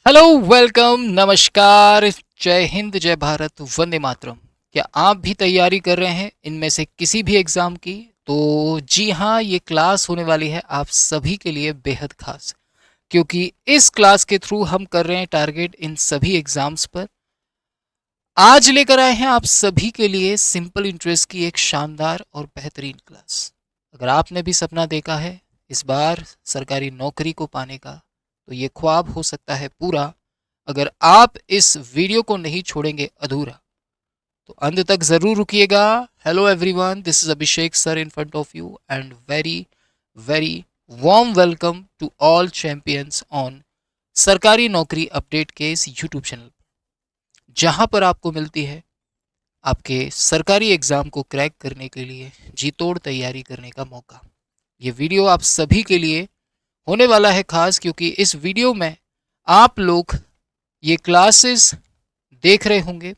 Hello, welcome, नमस्कार, जय हिंद, जय भारत, वंदे मातरम। क्या आप भी तैयारी कर रहे हैं इनमें से किसी भी एग्ज़ाम की? तो जी हाँ, ये क्लास होने वाली है आप सभी के लिए बेहद खास, क्योंकि इस क्लास के थ्रू हम कर रहे हैं टारगेट इन सभी एग्ज़ाम्स पर। आज लेकर आए हैं आप सभी के लिए सिंपल इंटरेस्ट की एक शानदार और बेहतरीन क्लास। अगर आपने भी सपना देखा है इस बार सरकारी नौकरी को पाने का, तो ये ख्वाब हो सकता है पूरा अगर आप इस वीडियो को नहीं छोड़ेंगे अधूरा। तो अंत तक ज़रूर रुकिएगा। Hello everyone, this is Abhishek sir in front of you and very very warm welcome to all champions on Sarkari Naukri update के इस यूट्यूब चैनल, जहां पर आपको मिलती है आपके सरकारी एग्ज़ाम को क्रैक करने के लिए जी तोड़ तैयारी करने का मौका। ये वीडियो आप सभी के लिए होने वाला है खास, क्योंकि इस वीडियो में आप लोग ये क्लासेस देख रहे होंगे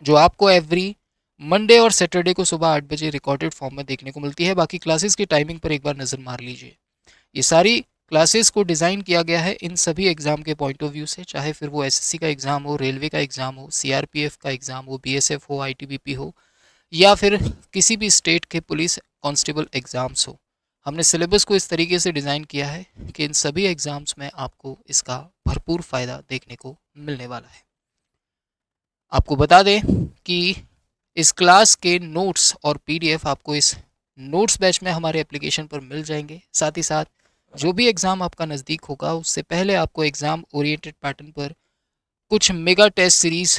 जो आपको एवरी मंडे और सैटरडे को सुबह 8 बजे रिकॉर्डेड फॉर्म में देखने को मिलती है। बाकी क्लासेस की टाइमिंग पर एक बार नज़र मार लीजिए। ये सारी क्लासेस को डिज़ाइन किया गया है इन सभी एग्ज़ाम के पॉइंट ऑफ व्यू से, चाहे फिर वो एसएससी का एग्ज़ाम हो, रेलवे का एग्ज़ाम हो, सीआरपीएफ का एग्ज़ाम हो, बीएसएफ हो, आईटीबीपी हो, या फिर किसी भी स्टेट के पुलिस कांस्टेबल एग्ज़ाम्स हो। हमने सिलेबस को इस तरीके से डिज़ाइन किया है कि इन सभी एग्ज़ाम्स में आपको इसका भरपूर फ़ायदा देखने को मिलने वाला है। आपको बता दें कि इस क्लास के नोट्स और पीडीएफ आपको इस नोट्स बैच में हमारे एप्लीकेशन पर मिल जाएंगे। साथ ही साथ जो भी एग्ज़ाम आपका नज़दीक होगा उससे पहले आपको एग्ज़ाम ओरिएंटेड पैटर्न पर कुछ मेगा टेस्ट सीरीज़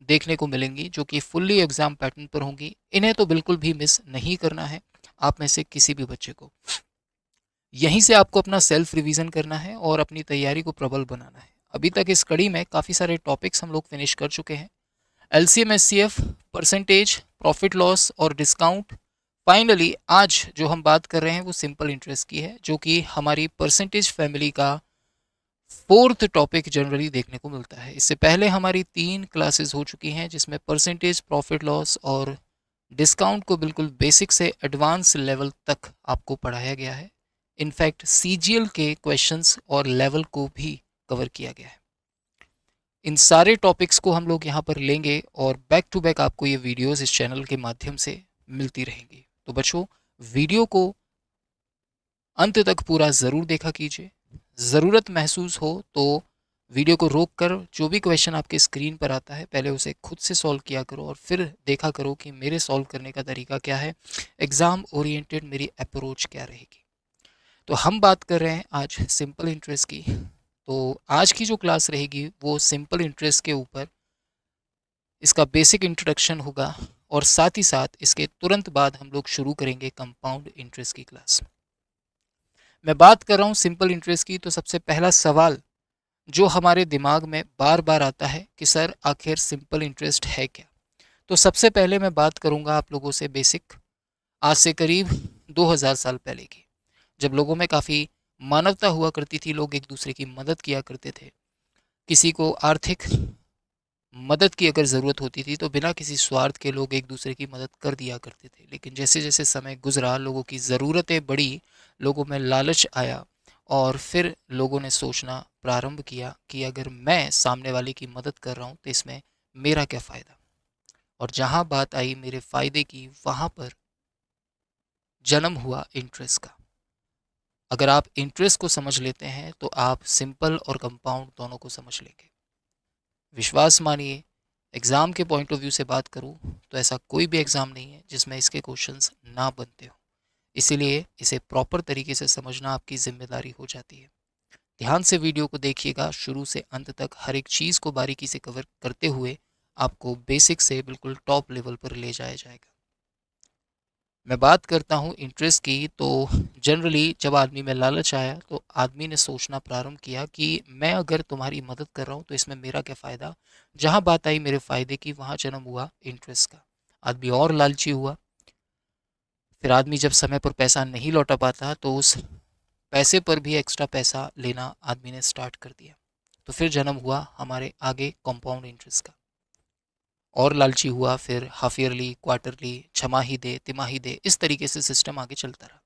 देखने को मिलेंगी, जो कि फुल्ली एग्ज़ाम पैटर्न पर होंगी। इन्हें तो बिल्कुल भी मिस नहीं करना है आप में से किसी भी बच्चे को। यहीं से आपको अपना सेल्फ रिवीजन करना है और अपनी तैयारी को प्रबल बनाना है। अभी तक इस कड़ी में काफ़ी सारे टॉपिक्स हम लोग फिनिश कर चुके हैं। LCM, HCF, percentage, profit loss और डिस्काउंट। फाइनली आज जो हम बात कर रहे हैं वो सिंपल इंटरेस्ट की है, जो कि हमारी परसेंटेज फैमिली का फोर्थ टॉपिक जनरली देखने को मिलता है। इससे पहले हमारी 3 क्लासेस हो चुकी हैं जिसमें परसेंटेज, प्रॉफिट लॉस और डिस्काउंट को बिल्कुल बेसिक से एडवांस लेवल तक आपको पढ़ाया गया है। इनफैक्ट सीजीएल के क्वेश्चंस और लेवल को भी कवर किया गया है। इन सारे टॉपिक्स को हम लोग यहाँ पर लेंगे और बैक टू बैक आपको ये वीडियोस इस चैनल के माध्यम से मिलती रहेंगी। तो बच्चों, वीडियो को अंत तक पूरा ज़रूर देखा कीजिए। ज़रूरत महसूस हो तो वीडियो को रोक कर जो भी क्वेश्चन आपके स्क्रीन पर आता है पहले उसे खुद से सॉल्व किया करो और फिर देखा करो कि मेरे सॉल्व करने का तरीका क्या है, एग्ज़ाम ओरिएंटेड मेरी अप्रोच क्या रहेगी। तो हम बात कर रहे हैं आज सिंपल इंटरेस्ट की। तो आज की जो क्लास रहेगी वो सिंपल इंटरेस्ट के ऊपर इसका बेसिक इंट्रोडक्शन होगा, और साथ ही साथ इसके तुरंत बाद हम लोग शुरू करेंगे कंपाउंड इंटरेस्ट की क्लास। मैं बात कर रहा हूँ सिंपल इंटरेस्ट की, तो सबसे पहला सवाल जो हमारे दिमाग में बार बार आता है कि सर आखिर सिंपल इंटरेस्ट है क्या। तो सबसे पहले मैं बात करूँगा आप लोगों से बेसिक, आज से करीब 2000 साल पहले की, जब लोगों में काफ़ी मानवता हुआ करती थी, लोग एक दूसरे की मदद किया करते थे। किसी को आर्थिक मदद की अगर ज़रूरत होती थी तो बिना किसी स्वार्थ के लोग एक दूसरे की मदद कर दिया करते थे। लेकिन जैसे जैसे समय गुजरा, लोगों की ज़रूरतें बढ़ी, लोगों में लालच आया और फिर लोगों ने सोचना प्रारंभ किया कि अगर मैं सामने वाले की मदद कर रहा हूँ तो इसमें मेरा क्या फ़ायदा। और जहाँ बात आई मेरे फ़ायदे की, वहाँ पर जन्म हुआ इंटरेस्ट का। अगर आप इंटरेस्ट को समझ लेते हैं तो आप सिंपल और कंपाउंड दोनों को समझ लेंगे। विश्वास मानिए, एग्ज़ाम के पॉइंट ऑफ व्यू से बात करूँ तो ऐसा कोई भी एग्ज़ाम नहीं है जिसमें इसके क्वेश्चंस ना बनते हो। इसीलिए इसे प्रॉपर तरीके से समझना आपकी ज़िम्मेदारी हो जाती है। ध्यान से वीडियो को देखिएगा शुरू से अंत तक, हर एक चीज़ को बारीकी से कवर करते हुए आपको बेसिक से बिल्कुल टॉप लेवल पर ले जाया जाएगा। मैं बात करता हूँ इंटरेस्ट की, तो जनरली जब आदमी में लालच आया तो आदमी ने सोचना प्रारंभ किया कि मैं अगर तुम्हारी मदद कर रहा हूँ तो इसमें मेरा क्या फ़ायदा। जहाँ बात आई मेरे फ़ायदे की, वहाँ जन्म हुआ इंटरेस्ट का। आदमी और लालची हुआ। फिर आदमी जब समय पर पैसा नहीं लौटा पाता तो उस पैसे पर भी एक्स्ट्रा पैसा लेना आदमी ने स्टार्ट कर दिया। तो फिर जन्म हुआ हमारे आगे कंपाउंड इंटरेस्ट का। और लालची हुआ, फिर हाफ ईयरली, क्वार्टरली, छमाही दे, तिमाही दे, इस तरीके से सिस्टम आगे चलता रहा।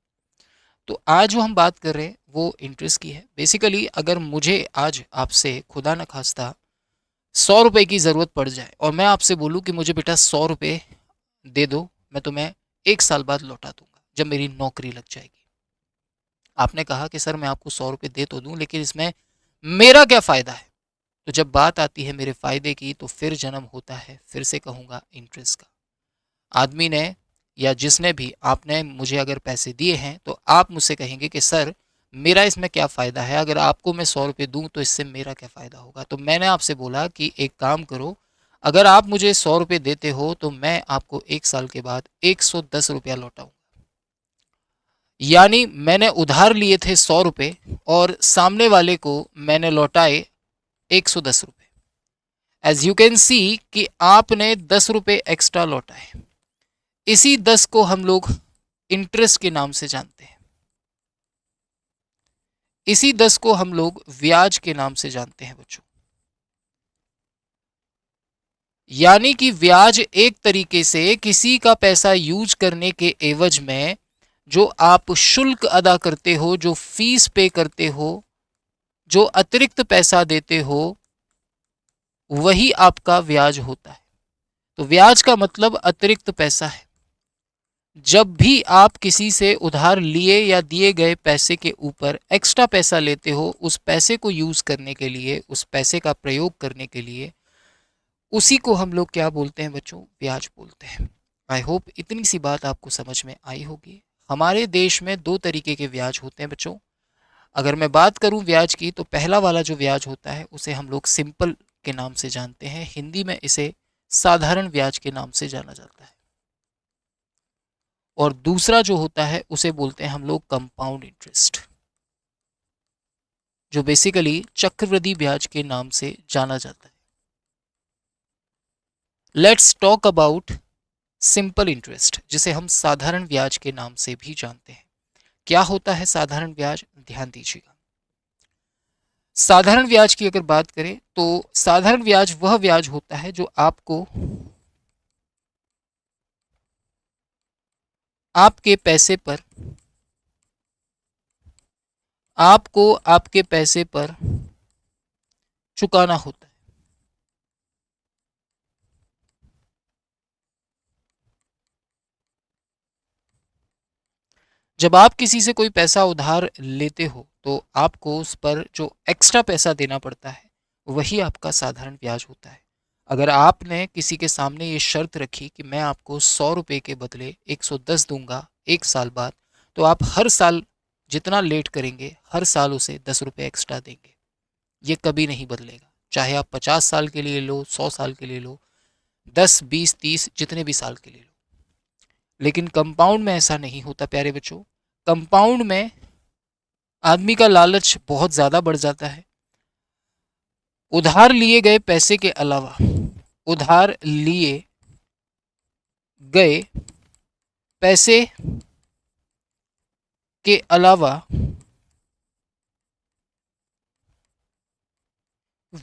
तो आज जो हम बात कर रहे हैं वो इंटरेस्ट की है। बेसिकली अगर मुझे आज आपसे खुदा न खास्ता 100 रुपए की ज़रूरत पड़ जाए और मैं आपसे बोलूँ कि मुझे बेटा 100 रुपए दे दो, मैं तुम्हें 1 साल बाद लौटा दूंगा जब मेरी नौकरी लग जाएगी। आपने कहा कि सर मैं आपको 100 रुपये दे तो दूं, लेकिन इसमें मेरा क्या फ़ायदा है। तो जब बात आती है मेरे फ़ायदे की तो फिर जन्म होता है, फिर से कहूँगा, इंटरेस्ट का। आदमी ने या जिसने भी, आपने मुझे अगर पैसे दिए हैं तो आप मुझसे कहेंगे कि सर मेरा इसमें क्या फ़ायदा है, अगर आपको मैं 100 रुपये दूँ तो इससे मेरा क्या फ़ायदा होगा। तो मैंने आपसे बोला कि एक काम करो, अगर आप मुझे 100 रुपये देते हो तो मैं आपको 1 साल के बाद 110 रुपया लौटाऊँ। यानी मैंने उधार लिए थे 100 रुपये और सामने वाले को मैंने लौटाए 110 रुपये। एज यू कैन सी कि आपने 10 रुपये एक्स्ट्रा लौटाए। इसी 10 को हम लोग इंटरेस्ट के नाम से जानते हैं। इसी 10 को हम लोग ब्याज के नाम से जानते हैं बच्चों। यानी कि ब्याज एक तरीके से किसी का पैसा यूज करने के एवज में जो आप शुल्क अदा करते हो, जो फीस पे करते हो, जो अतिरिक्त पैसा देते हो, वही आपका ब्याज होता है। तो ब्याज का मतलब अतिरिक्त पैसा है। जब भी आप किसी से उधार लिए या दिए गए पैसे के ऊपर एक्स्ट्रा पैसा लेते हो, उस पैसे को यूज करने के लिए, उस पैसे का प्रयोग करने के लिए, उसी को हम लोग क्या बोलते हैं बच्चों? ब्याज बोलते हैं। आई होप इतनी सी बात आपको समझ में आई होगी। हमारे देश में दो तरीके के ब्याज होते हैं बच्चों। अगर मैं बात करूं ब्याज की, तो पहला वाला जो ब्याज होता है उसे हम लोग सिंपल के नाम से जानते हैं, हिंदी में इसे साधारण ब्याज के नाम से जाना जाता है। और दूसरा जो होता है उसे बोलते हैं हम लोग कंपाउंड इंटरेस्ट, जो बेसिकली चक्रवृद्धि ब्याज के नाम से जाना जाता है। Let's talk about simple interest, जिसे हम साधारण ब्याज के नाम से भी जानते हैं। क्या होता है साधारण ब्याज? ध्यान दीजिएगा। साधारण ब्याज की अगर बात करें तो साधारण ब्याज वह ब्याज होता है जो आपको आपके पैसे पर चुकाना होता है। जब आप किसी से कोई पैसा उधार लेते हो तो आपको उस पर जो एक्स्ट्रा पैसा देना पड़ता है वही आपका साधारण ब्याज होता है। अगर आपने किसी के सामने ये शर्त रखी कि मैं आपको 100 रुपये के बदले 110 दूंगा 1 साल बाद, तो आप हर साल जितना लेट करेंगे हर साल उसे 10 रुपये एक्स्ट्रा देंगे। ये कभी नहीं बदलेगा, चाहे आप 50 साल के लिए लो, 100 साल के लिए लो, 10 20 30 जितने भी साल के लिए लो। लेकिन कंपाउंड में ऐसा नहीं होता प्यारे बच्चों। कंपाउंड में आदमी का लालच बहुत ज़्यादा बढ़ जाता है। उधार लिए गए पैसे के अलावा, उधार लिए गए पैसे के अलावा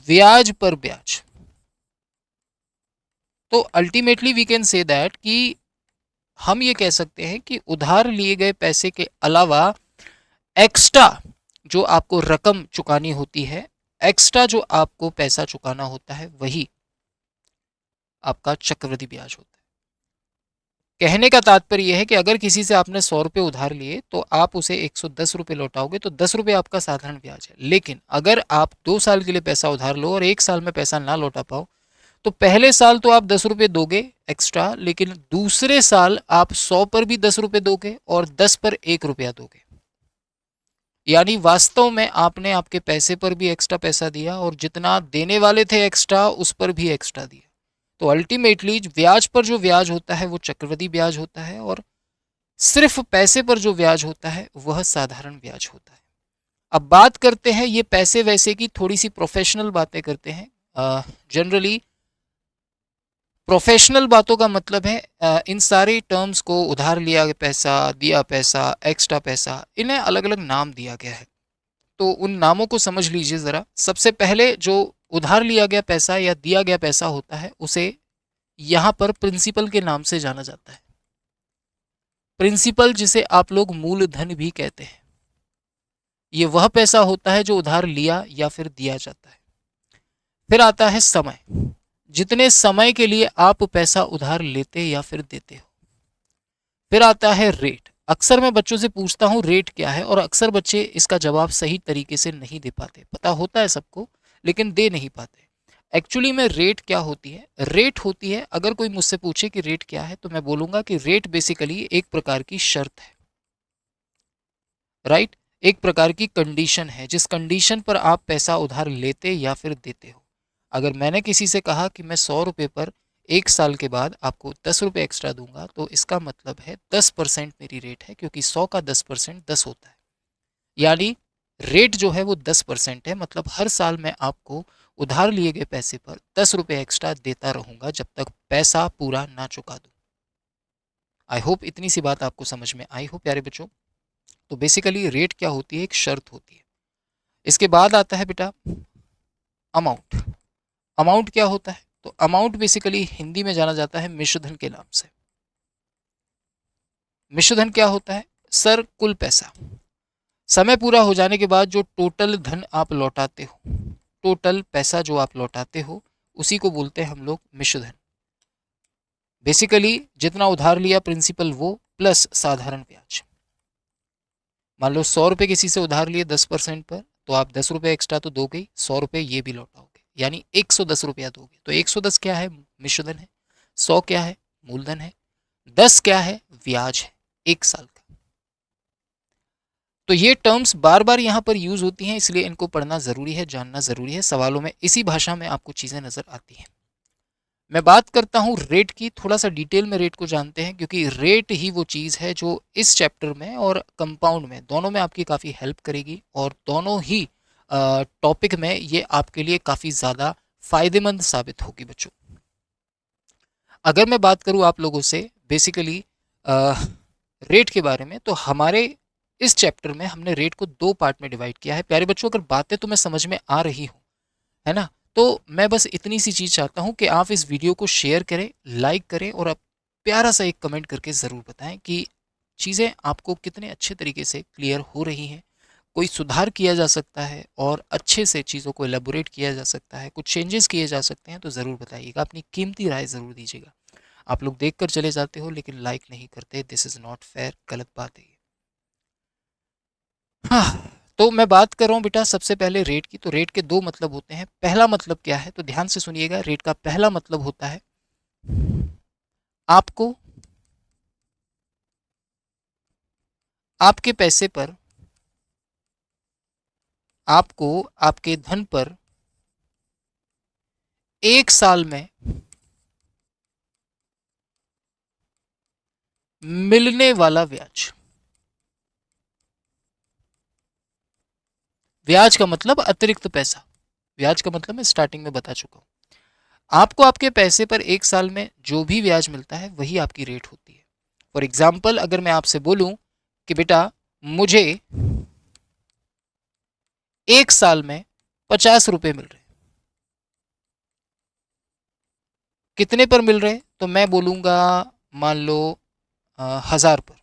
ब्याज पर ब्याज। तो ultimately we can say that कि हम ये कह सकते हैं कि उधार लिए गए पैसे के अलावा एक्स्ट्रा जो आपको रकम चुकानी होती है, एक्स्ट्रा जो आपको पैसा चुकाना होता है, वही आपका चक्रवृद्धि ब्याज होता है। कहने का तात्पर्य यह है कि अगर किसी से आपने 100 रुपये उधार लिए तो आप उसे 110 रुपये लौटाओगे, तो 10 रुपये आपका साधारण ब्याज है। लेकिन अगर आप 2 साल के लिए पैसा उधार लो और 1 साल में पैसा ना लौटा पाओ, तो पहले साल तो आप 10 रुपये दोगे एक्स्ट्रा, लेकिन दूसरे साल आप 100 पर भी 10 रुपये दोगे और 10 पर 1 रुपया दोगे। यानी वास्तव में आपने आपके पैसे पर भी एक्स्ट्रा पैसा दिया और जितना देने वाले थे एक्स्ट्रा उस पर भी एक्स्ट्रा दिया। तो अल्टीमेटली ब्याज पर जो ब्याज होता है वो चक्रवृद्धि ब्याज होता है, और सिर्फ पैसे पर जो ब्याज होता है वह साधारण ब्याज होता है। अब बात करते हैं ये पैसे वैसे की, थोड़ी सी प्रोफेशनल बातें करते हैं। जनरली प्रोफेशनल बातों का मतलब है इन सारे टर्म्स को, उधार लिया पैसा, दिया पैसा, एक्स्ट्रा पैसा, इन्हें अलग अलग नाम दिया गया है। तो उन नामों को समझ लीजिए ज़रा। सबसे पहले जो उधार लिया गया पैसा या दिया गया पैसा होता है उसे यहाँ पर प्रिंसिपल के नाम से जाना जाता है। प्रिंसिपल जिसे आप लोग मूलधन भी कहते हैं, ये वह पैसा होता है जो उधार लिया या फिर दिया जाता है। फिर आता है समय, जितने समय के लिए आप पैसा उधार लेते या फिर देते हो। फिर आता है रेट, अक्सर मैं बच्चों से पूछता हूँ रेट क्या है, और अक्सर बच्चे इसका जवाब सही तरीके से नहीं दे पाते, पता होता है सबको लेकिन दे नहीं पाते। एक्चुअली में रेट क्या होती है, रेट होती है, अगर कोई मुझसे पूछे कि रेट क्या है तो मैं बोलूंगा कि रेट बेसिकली एक प्रकार की शर्त है, राइट। एक प्रकार की कंडीशन है जिस कंडीशन पर आप पैसा उधार लेते या फिर देते हो। अगर मैंने किसी से कहा कि मैं 100 रुपये पर 1 साल के बाद आपको 10 रुपये एक्स्ट्रा दूंगा, तो इसका मतलब है 10% मेरी रेट है, क्योंकि 100 का 10% 10 होता है। यानी रेट जो है वो 10% है, मतलब हर साल मैं आपको उधार लिए गए पैसे पर 10 रुपये एक्स्ट्रा देता रहूंगा जब तक पैसा पूरा ना चुका दूं। आई होप इतनी सी बात आपको समझ में आई हो प्यारे बच्चों। तो बेसिकली रेट क्या होती है, एक शर्त होती है। इसके बाद आता है बेटा अमाउंट। अमाउंट क्या होता है, तो अमाउंट बेसिकली हिंदी में जाना जाता है मिश्रधन के नाम से। मिश्रधन क्या होता है, सर कुल पैसा, समय पूरा हो जाने के बाद जो टोटल धन आप लौटाते हो, टोटल पैसा जो आप लौटाते हो, उसी को बोलते हैं हम लोग मिश्रधन। बेसिकली जितना उधार लिया प्रिंसिपल वो प्लस साधारण ब्याज। मान लो 100 रुपये किसी से उधार लिए 10% पर, तो आप 10 रुपये एक्स्ट्रा तो दोगे ही, 100 रुपये ये भी लौटाओगे, यानी 110 रुपया दोगे। तो 110 क्या है, मिश्रधन है। 100 क्या है, मूलधन है। 10 क्या है, ब्याज है, 1 साल का। तो ये टर्म्स बार बार यहाँ पर यूज होती हैं, इसलिए इनको पढ़ना जरूरी है, जानना जरूरी है। सवालों में इसी भाषा में आपको चीजें नजर आती हैं। मैं बात करता हूँ रेट की, थोड़ा सा डिटेल में रेट को जानते हैं, क्योंकि रेट ही वो चीज़ है जो इस चैप्टर में और कंपाउंड में दोनों में आपकी काफ़ी हेल्प करेगी, और दोनों ही टॉपिक में ये आपके लिए काफ़ी ज़्यादा फायदेमंद साबित होगी बच्चों। अगर मैं बात करूँ आप लोगों से बेसिकली रेट के बारे में, तो हमारे इस चैप्टर में हमने रेट को 2 पार्ट में डिवाइड किया है। प्यारे बच्चों, अगर बातें तुम्हें समझ में आ रही हो, है ना, तो मैं बस इतनी सी चीज़ चाहता हूँ कि आप इस वीडियो को शेयर करें, लाइक करें, और आप प्यारा सा एक कमेंट करके ज़रूर बताएं कि चीज़ें आपको कितने अच्छे तरीके से क्लियर हो रही हैं, कोई सुधार किया जा सकता है और अच्छे से चीज़ों को एलेबोरेट किया जा सकता है, कुछ चेंजेस किए जा सकते हैं, तो ज़रूर बताइएगा, अपनी कीमती राय ज़रूर दीजिएगा। आप लोग देख कर चले जाते हो लेकिन लाइक नहीं करते, दिस इज़ नॉट फेयर, गलत बात है ये। हाँ, तो मैं बात कर रहा हूँ बेटा सबसे पहले रेट की। तो रेट के 2 मतलब होते हैं। पहला मतलब क्या है, तो ध्यान से सुनिएगा, रेट का पहला मतलब होता है आपको आपके पैसे पर, आपको आपके धन पर 1 साल में मिलने वाला ब्याज। ब्याज का मतलब अतिरिक्त पैसा, ब्याज का मतलब मैं स्टार्टिंग में बता चुका हूँ। आपको आपके पैसे पर 1 साल में जो भी ब्याज मिलता है वही आपकी रेट होती है। फॉर एग्जाम्पल, अगर मैं आपसे बोलूं कि बेटा मुझे 1 साल में 50 रुपये मिल रहे, कितने पर मिल रहे, तो मैं बोलूंगा मान लो 1000 पर।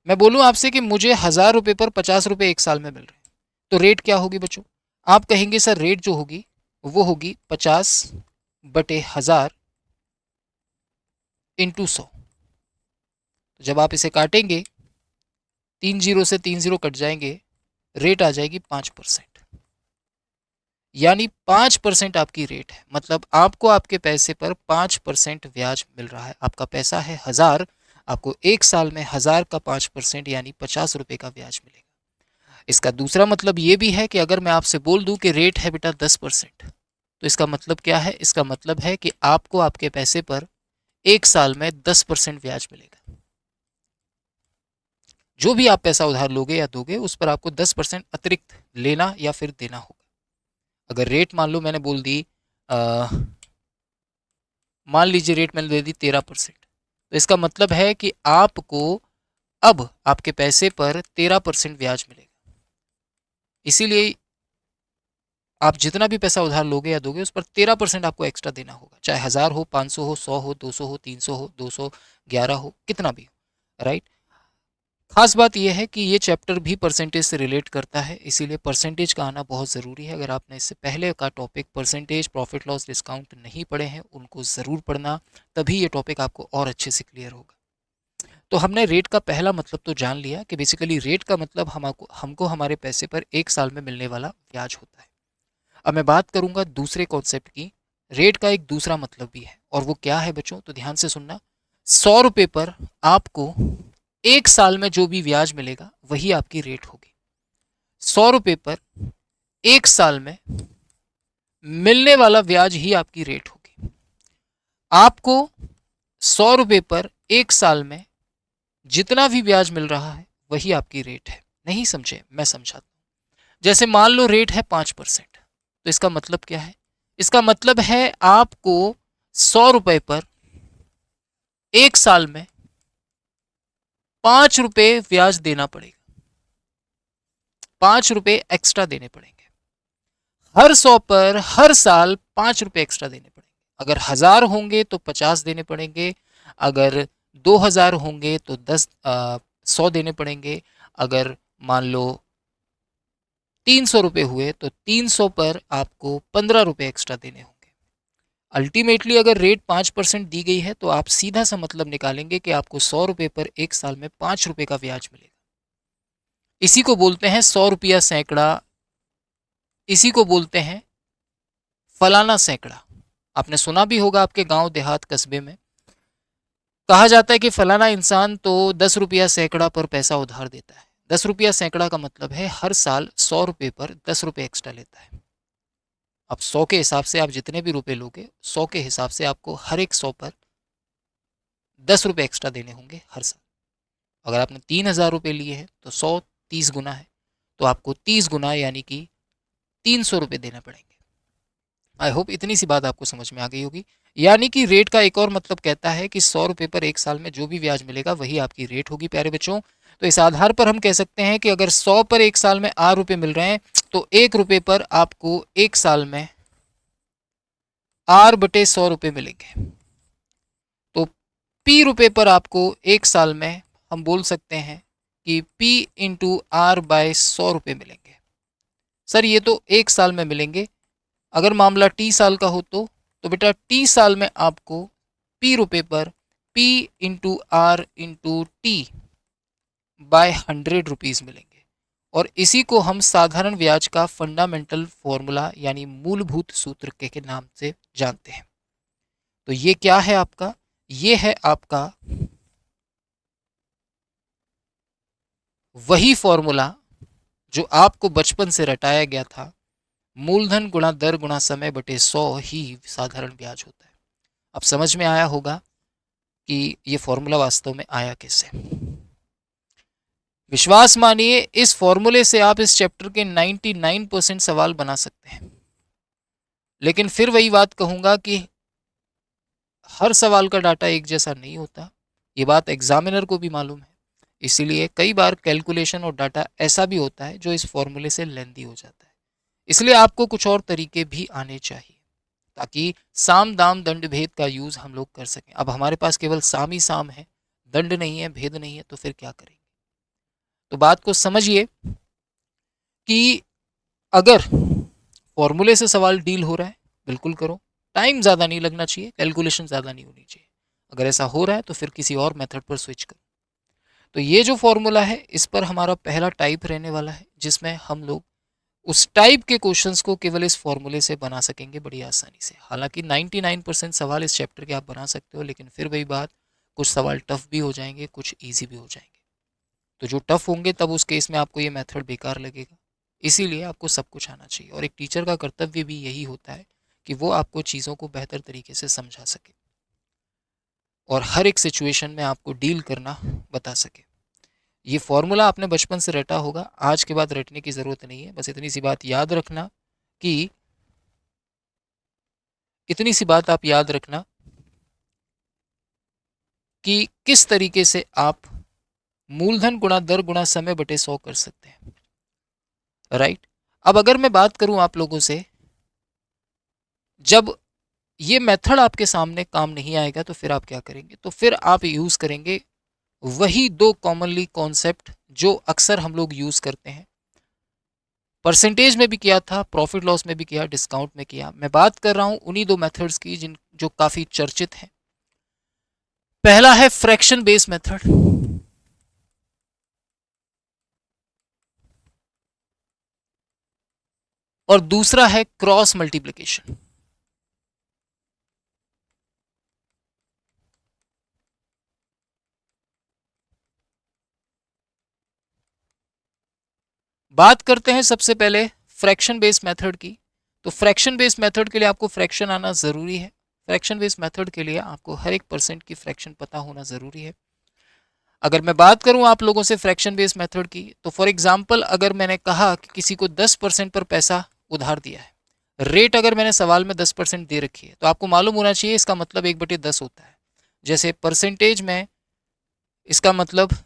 मैं बोलूं आपसे कि मुझे 1000 रुपये पर 50 रुपये 1 साल में मिल रहे, तो रेट क्या होगी बच्चों, आप कहेंगे सर रेट जो होगी वो होगी 50/1000 इंटू 100। तो जब आप इसे काटेंगे, 3 जीरो से 3 जीरो कट जाएंगे, रेट आ जाएगी 5%। यानी 5% आपकी रेट है, मतलब आपको आपके पैसे पर 5% ब्याज मिल रहा है। आपका पैसा है 1000, आपको 1 साल में 1000 का 5% यानी 50 रुपये का ब्याज मिलेगा। इसका दूसरा मतलब ये भी है कि अगर मैं आपसे बोल दूं कि रेट है बेटा 10%, तो इसका मतलब क्या है, इसका मतलब है कि आपको आपके पैसे पर 1 साल में 10% ब्याज मिलेगा। जो भी आप पैसा उधार लोगे या दोगे, उस पर आपको 10% अतिरिक्त लेना या फिर देना होगा। अगर रेट मान लो मैंने बोल दी, मान लीजिए रेट मैंने दे दी 13%, तो इसका मतलब है कि आपको अब आपके पैसे पर 13% ब्याज मिलेगा। इसीलिए आप जितना भी पैसा उधार लोगे या दोगे उस पर 13% आपको एक्स्ट्रा देना होगा, चाहे 1000 हो, 500 हो, 100 हो, 200 हो, 300 हो, 211 हो, कितना भी हो, राइट। खास बात यह है कि ये चैप्टर भी परसेंटेज से रिलेट करता है, इसीलिए परसेंटेज का आना बहुत ज़रूरी है। अगर आपने इससे पहले का topic percentage, profit loss, discount नहीं पढ़े हैं, उनको ज़रूर पढ़ना, तभी ये टॉपिक आपको और अच्छे से क्लियर होगा। तो हमने रेट का पहला मतलब तो जान लिया कि बेसिकली रेट का मतलब हमको हमको हमारे पैसे पर एक साल में मिलने वाला ब्याज होता है। अब मैं बात करूंगा दूसरे कॉन्सेप्ट की। रेट का एक दूसरा मतलब भी है, और वो क्या है बच्चों, तो ध्यान से सुनना। 100 रुपये पर आपको एक साल में जो भी ब्याज मिलेगा वही आपकी रेट होगी। 100 रुपये पर एक साल में मिलने वाला ब्याज ही आपकी रेट होगी। आपको 100 रुपये पर एक साल में जितना भी ब्याज मिल रहा है वही आपकी रेट है। नहीं समझे, मैं समझाता हूं। जैसे मान लो रेट है 5%, तो इसका मतलब क्या है? इसका मतलब है आपको 100 रुपये पर एक साल में 5 रुपये ब्याज देना पड़ेगा, 5 रुपये एक्स्ट्रा देने पड़ेंगे। हर 100 पर हर साल 5 रुपये एक्स्ट्रा देने पड़ेंगे। अगर 1000 होंगे तो 50 देने पड़ेंगे, अगर 2000 होंगे तो 100 देने पड़ेंगे, अगर मान लो 300 रुपये हुए तो 300 पर आपको 15 रुपये एक्स्ट्रा देने होंगे। अल्टीमेटली अगर रेट 5% दी गई है तो आप सीधा सा मतलब निकालेंगे कि आपको 100 रुपये पर एक साल में 5 रुपये का ब्याज मिलेगा। इसी को बोलते हैं 100 रुपया सैकड़ा, इसी को बोलते हैं फलाना सैकड़ा। आपने सुना भी होगा आपके गांव देहात कस्बे में कहा जाता है कि फलाना इंसान तो 10 रुपया सैकड़ा पर पैसा उधार देता है। 10 रुपया सैकड़ा का मतलब है हर साल 100 रुपये पर 10 रुपये एक्स्ट्रा लेता है। अब 100 के हिसाब से आप जितने भी रुपए लोगे, 100 के हिसाब से आपको हर एक 100 पर 10 रुपये एक्स्ट्रा देने होंगे हर साल। अगर आपने 3000 रुपये लिए हैं तो 100 30 गुना है, तो आपको 30 गुना यानी कि 300 रुपये देना पड़ेंगे। आई होप इतनी सी बात आपको समझ में आ गई होगी। यानी कि रेट का एक और मतलब कहता है कि 100 रुपये पर एक साल में जो भी ब्याज मिलेगा वही आपकी रेट होगी प्यारे बच्चों। तो इस आधार पर हम कह सकते हैं कि अगर 100 पर एक साल में 8 रुपये मिल रहे हैं तो 1 रुपये पर आपको एक साल में 8/100 रुपये मिलेंगे। तो पी रुपये पर आपको एक साल में हम बोल सकते हैं कि P इंटू आर बाय 100 रुपये मिलेंगे। सर ये तो एक साल में मिलेंगे, अगर मामला टी साल का हो तो बेटा टी साल में आपको P रुपये पर P into R into T by 100 rupees मिलेंगे। और इसी को हम साधारण ब्याज का फंडामेंटल फॉर्मूला यानी मूलभूत सूत्र के नाम से जानते हैं। तो ये क्या है आपका? ये है आपका वही फॉर्मूला जो आपको बचपन से रटाया गया था, मूलधन गुणा दर गुणा समय बटे 100 ही साधारण ब्याज होता है। अब समझ में आया होगा कि ये फॉर्मूला वास्तव में आया कैसे। विश्वास मानिए इस फॉर्मूले से आप इस चैप्टर के 99% सवाल बना सकते हैं। लेकिन फिर वही बात कहूंगा कि हर सवाल का डाटा एक जैसा नहीं होता, ये बात एग्जामिनर को भी मालूम है। इसीलिए कई बार कैलकुलेशन और डाटा ऐसा भी होता है जो इस फॉर्मूले से लेंदी हो जाता है। इसलिए आपको कुछ और तरीके भी आने चाहिए ताकि साम दाम दंड भेद का यूज हम लोग कर सकें। अब हमारे पास केवल साम ही साम है, दंड नहीं है, भेद नहीं है, तो फिर क्या करेंगे? तो बात को समझिए कि अगर फॉर्मूले से सवाल डील हो रहा है बिल्कुल करो, टाइम ज़्यादा नहीं लगना चाहिए, कैलकुलेशन ज़्यादा नहीं होनी चाहिए। अगर ऐसा हो रहा है तो फिर किसी और मेथड पर स्विच करो। तो ये जो फॉर्मूला है इस पर हमारा पहला टाइप रहने वाला है जिसमें हम लोग उस टाइप के क्वेश्चंस को केवल इस फॉर्मूले से बना सकेंगे बड़ी आसानी से। हालांकि 99% सवाल इस चैप्टर के आप बना सकते हो, लेकिन फिर वही बात, कुछ सवाल टफ भी हो जाएंगे, कुछ ईजी भी हो जाएंगे। तो जो टफ होंगे तब उस केस में आपको ये मेथड बेकार लगेगा। इसीलिए आपको सब कुछ आना चाहिए, और एक टीचर का कर्तव्य भी यही होता है कि वो आपको चीज़ों को बेहतर तरीके से समझा सके और हर एक सिचुएशन में आपको डील करना बता सके। ये फॉर्मूला आपने बचपन से रटा होगा, आज के बाद रटने की ज़रूरत नहीं है। बस इतनी सी बात याद रखना कि इतनी सी बात आप याद रखना कि किस तरीके से आप मूलधन गुणा दर गुणा समय बटे 100 कर सकते हैं। राइट। अब अगर मैं बात करूं आप लोगों से, जब ये मेथड आपके सामने काम नहीं आएगा तो फिर आप क्या करेंगे? तो फिर आप यूज़ करेंगे वही दो कॉमनली कॉन्सेप्ट जो अक्सर हम लोग यूज़ करते हैं। परसेंटेज में भी किया था, प्रॉफिट लॉस में भी किया, डिस्काउंट में किया। मैं बात कर रहा हूं उन्हीं दो मेथड्स की जिन जो काफ़ी चर्चित हैं। पहला है फ्रैक्शन बेस मेथड और दूसरा है क्रॉस मल्टीप्लिकेशन। बात करते हैं सबसे पहले फ्रैक्शन बेस मेथड की। तो फ्रैक्शन बेस मेथड के लिए आपको फ्रैक्शन आना ज़रूरी है। फ्रैक्शन बेस मेथड के लिए आपको हर एक परसेंट की फ्रैक्शन पता होना ज़रूरी है। अगर मैं बात करूं आप लोगों से फ्रैक्शन बेस मेथड की, तो फॉर एग्जांपल अगर मैंने कहा कि किसी को 10% पर पैसा उधार दिया है, रेट अगर मैंने सवाल में 10% दे रखी है, तो आपको मालूम होना चाहिए इसका मतलब 1/10 होता है। जैसे परसेंटेज में इसका मतलब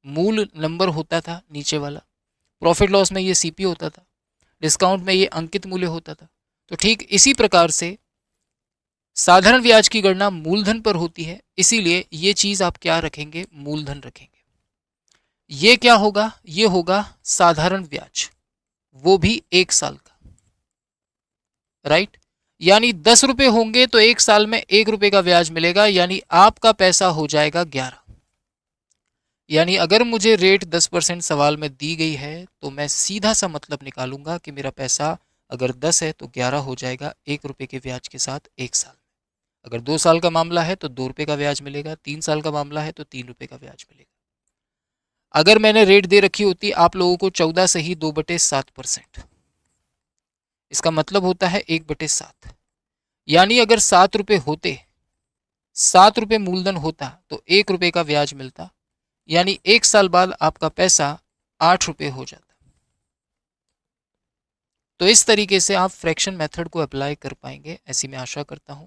मूल नंबर होता था नीचे वाला, प्रॉफिट लॉस में ये सीपी होता था, डिस्काउंट में ये अंकित मूल्य होता था। तो ठीक इसी प्रकार से साधारण ब्याज की गणना मूलधन पर होती है, इसीलिए ये चीज आप क्या रखेंगे? मूलधन रखेंगे। ये क्या होगा? ये होगा साधारण ब्याज, वो भी 1 साल का, राइट। यानी 10 रुपए होंगे तो 1 साल में 1 रुपए का ब्याज मिलेगा, यानी आपका पैसा हो जाएगा 11। यानी अगर मुझे रेट 10% सवाल में दी गई है तो मैं सीधा सा मतलब निकालूंगा कि मेरा पैसा अगर 10 है तो 11 हो जाएगा 1 रुपए के ब्याज के साथ 1 साल में। अगर 2 साल का मामला है तो 2 रुपए का ब्याज मिलेगा, 3 साल का मामला है तो 3 रुपए का ब्याज मिलेगा। अगर मैंने रेट दे रखी होती आप लोगों को 14 से ही 2/7%, इसका मतलब होता है 1/7। यानी अगर 7 रुपए होते, 7 रुपए मूलधन होता तो 1 रुपए का ब्याज मिलता, यानी 1 साल बाद आपका पैसा 8 रुपए हो जाता। तो इस तरीके से आप फ्रैक्शन मेथड को अप्लाई कर पाएंगे, ऐसी मैं आशा करता हूं।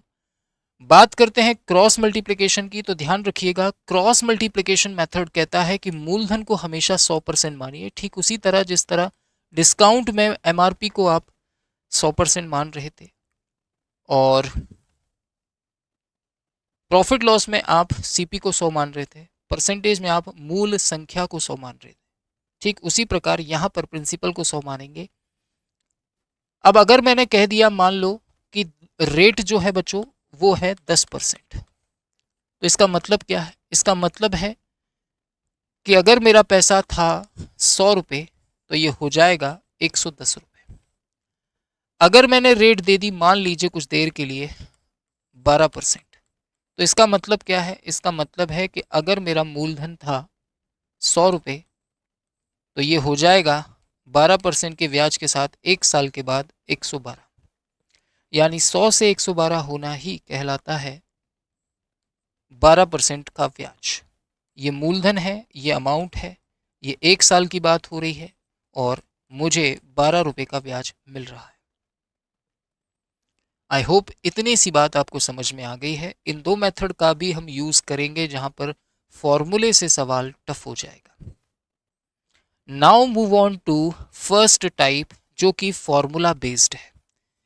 बात करते हैं क्रॉस मल्टीप्लिकेशन की, तो ध्यान रखिएगा क्रॉस मल्टीप्लिकेशन मेथड कहता है कि मूलधन को हमेशा 100% मानिए, ठीक उसी तरह जिस तरह डिस्काउंट में एमआरपी को आप 100% मान रहे थे और प्रॉफिट लॉस में आप सीपी को 100 मान रहे थे, परसेंटेज में आप मूल संख्या को 100 मान रहे थे, ठीक उसी प्रकार यहां पर प्रिंसिपल को 100 मानेंगे। अब अगर मैंने कह दिया मान लो कि रेट जो है बच्चों वो है 10%, तो इसका मतलब क्या है? इसका मतलब है कि अगर मेरा पैसा था 100 रुपये तो ये हो जाएगा 110 रुपये। अगर मैंने रेट दे दी मान लीजिए कुछ देर के लिए 12%, तो इसका मतलब क्या है? इसका मतलब है कि अगर मेरा मूलधन था 100 रुपये तो ये हो जाएगा 12% के ब्याज के साथ 1 साल के बाद 112। यानी 100 से 112 होना ही कहलाता है 12% का ब्याज। ये मूलधन है, ये अमाउंट है, ये 1 साल की बात हो रही है और मुझे 12 रुपए का ब्याज मिल रहा है। आई होप इतनी सी बात आपको समझ में आ गई है। इन दो मेथड का भी हम यूज़ करेंगे जहां पर फॉर्मूले से सवाल टफ हो जाएगा। Now move on to first type जो कि फॉर्मूला बेस्ड है।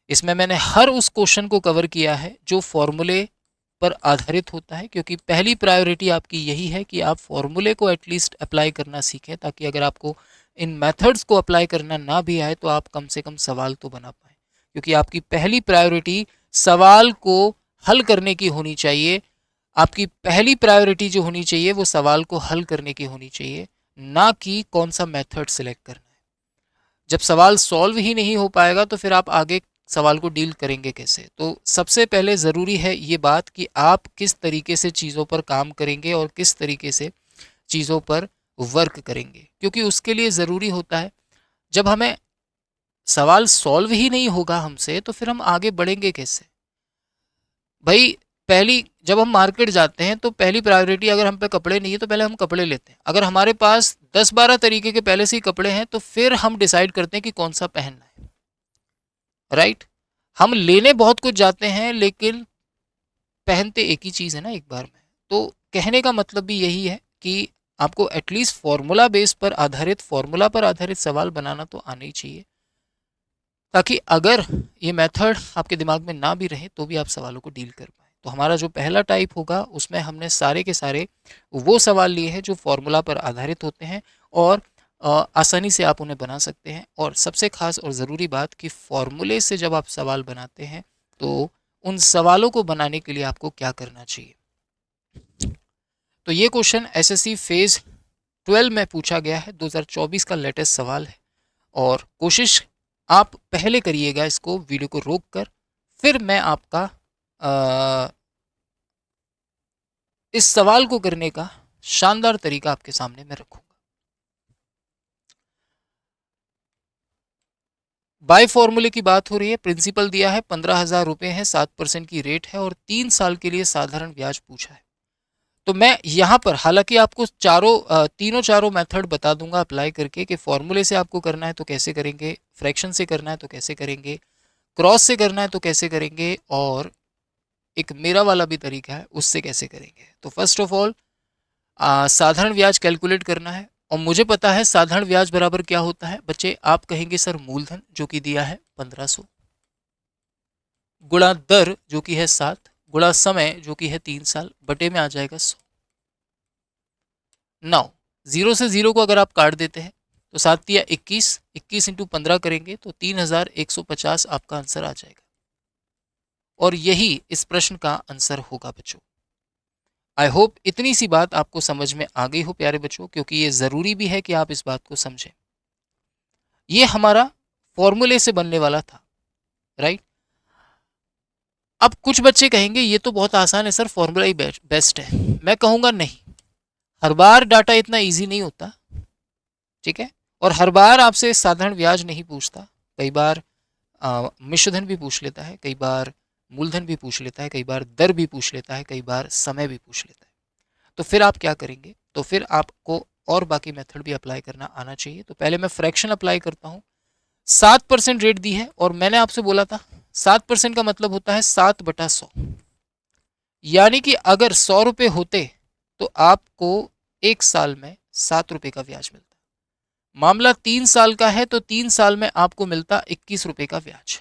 इसमें मैंने हर उस क्वेश्चन को कवर किया है जो फॉर्मूले पर आधारित होता है, क्योंकि पहली प्रायोरिटी आपकी यही है कि आप फॉर्मूले को एटलीस्ट अप्लाई करना सीखें, ताकि अगर आपको इन मेथड्स को अप्लाई करना ना भी आए तो आप कम से कम सवाल तो बना पाएँ, क्योंकि आपकी पहली प्रायोरिटी सवाल को हल करने की होनी चाहिए। आपकी पहली प्रायोरिटी जो होनी चाहिए वो सवाल को हल करने की होनी चाहिए, ना कि कौन सा मेथड सिलेक्ट करना है। जब सवाल सॉल्व ही नहीं हो पाएगा तो फिर आप आगे सवाल को डील करेंगे कैसे? तो सबसे पहले ज़रूरी है ये बात कि आप किस तरीके से चीज़ों पर काम करेंगे और किस तरीके से चीज़ों पर वर्क करेंगे, क्योंकि उसके लिए ज़रूरी होता है जब हमें सवाल सॉल्व ही नहीं होगा हमसे तो फिर हम आगे बढ़ेंगे कैसे? भाई पहली जब हम मार्केट जाते हैं तो पहली प्रायोरिटी अगर हम पे कपड़े नहीं है तो पहले हम कपड़े लेते हैं। अगर हमारे पास 10-12 तरीके के पहले से ही कपड़े हैं तो फिर हम डिसाइड करते हैं कि कौन सा पहनना है, राइट। हम लेने बहुत कुछ जाते हैं लेकिन पहनते एक ही चीज़ है ना एक बार में। तो कहने का मतलब भी यही है कि आपको एटलीस्ट फॉर्मूला बेस पर आधारित, फॉर्मूला पर आधारित सवाल बनाना तो आना ही चाहिए। ताकि अगर ये मेथड आपके दिमाग में ना भी रहे तो भी आप सवालों को डील कर पाएँ। तो हमारा जो पहला टाइप होगा उसमें हमने सारे के सारे वो सवाल लिए हैं जो फॉर्मूला पर आधारित होते हैं और आसानी से आप उन्हें बना सकते हैं। और सबसे ख़ास और ज़रूरी बात कि फ़ॉर्मूले से जब आप सवाल बनाते हैं तो उन सवालों को बनाने के लिए आपको क्या करना चाहिए। तो ये क्वेश्चन एसएससी फेज़ 12 में पूछा गया है, 2024 का लेटेस्ट सवाल है। और कोशिश आप पहले करिएगा इसको वीडियो को रोक कर, फिर मैं आपका इस सवाल को करने का शानदार तरीका आपके सामने मैं रखूंगा। बाय फॉर्मूले की बात हो रही है, प्रिंसिपल दिया है 15,000 रुपये है, 7% की रेट है और 3 साल के लिए साधारण ब्याज पूछा है। तो मैं यहाँ पर हालांकि आपको तीनों चारों मेथड बता दूंगा अप्लाई करके कि फॉर्मूले से आपको करना है तो कैसे करेंगे, फ्रैक्शन से करना है तो कैसे करेंगे, क्रॉस से करना है तो कैसे करेंगे, और एक मेरा वाला भी तरीका है उससे कैसे करेंगे। तो फर्स्ट ऑफ ऑल साधारण ब्याज कैलकुलेट करना है और मुझे पता है साधारण ब्याज बराबर क्या होता है बच्चे। आप कहेंगे सर मूलधन जो कि दिया है 1500 गुणा दर जो कि है 7 गुणा समय जो कि है 3 साल बटे में आ जाएगा 100। 9 जीरो से जीरो को अगर आप काट देते हैं तो 7 या 21, 21 इंटू 15 करेंगे तो 3150 आपका आंसर आ जाएगा। और यही इस प्रश्न का आंसर होगा बच्चों। आई होप इतनी सी बात आपको समझ में आ गई हो प्यारे बच्चों, क्योंकि ये ज़रूरी भी है कि आप इस बात को समझें। ये हमारा फॉर्मूले से बनने वाला था, राइट। अब कुछ बच्चे कहेंगे ये तो बहुत आसान है सर, फॉर्मूला ही बेस्ट है। मैं कहूँगा नहीं, हर बार डाटा इतना ईजी नहीं होता, ठीक है। और हर बार आपसे साधारण ब्याज नहीं पूछता, कई बार मिश्रधन भी पूछ लेता है, कई बार मूलधन भी पूछ लेता है, कई बार दर भी पूछ लेता है, कई बार समय भी पूछ लेता है। तो फिर आप क्या करेंगे, तो फिर आपको और बाकी मेथड भी अप्लाई करना आना चाहिए। तो पहले मैं फ्रैक्शन अप्लाई करता हूँ। 7% रेट दी है और मैंने आपसे बोला था 7% का मतलब होता है 7/100, यानी कि अगर 100 रुपये होते तो आपको 1 साल में 7 रुपये का ब्याज मिलता। मामला 3 साल का है तो 3 साल में आपको मिलता 21 रुपये का ब्याज।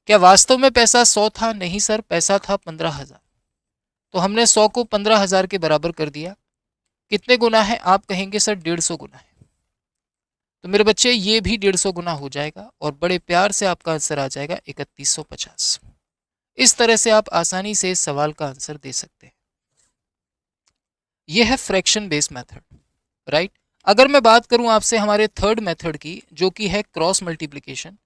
क्या वास्तव में पैसा 100 था? नहीं सर, पैसा था 15,000। तो हमने 100 को 15,000 के बराबर कर दिया। कितने गुना है? आप कहेंगे सर 150 गुना है। तो मेरे बच्चे ये भी 150 गुना हो जाएगा और बड़े प्यार से आपका आंसर आ जाएगा 3150। इस तरह से आप आसानी से इस सवाल का आंसर दे सकते हैं। यह है फ्रैक्शन बेस्ड मेथड, राइट। अगर मैं बात करूं आपसे हमारे थर्ड मेथड की, जो कि है क्रॉस मल्टीप्लिकेशन,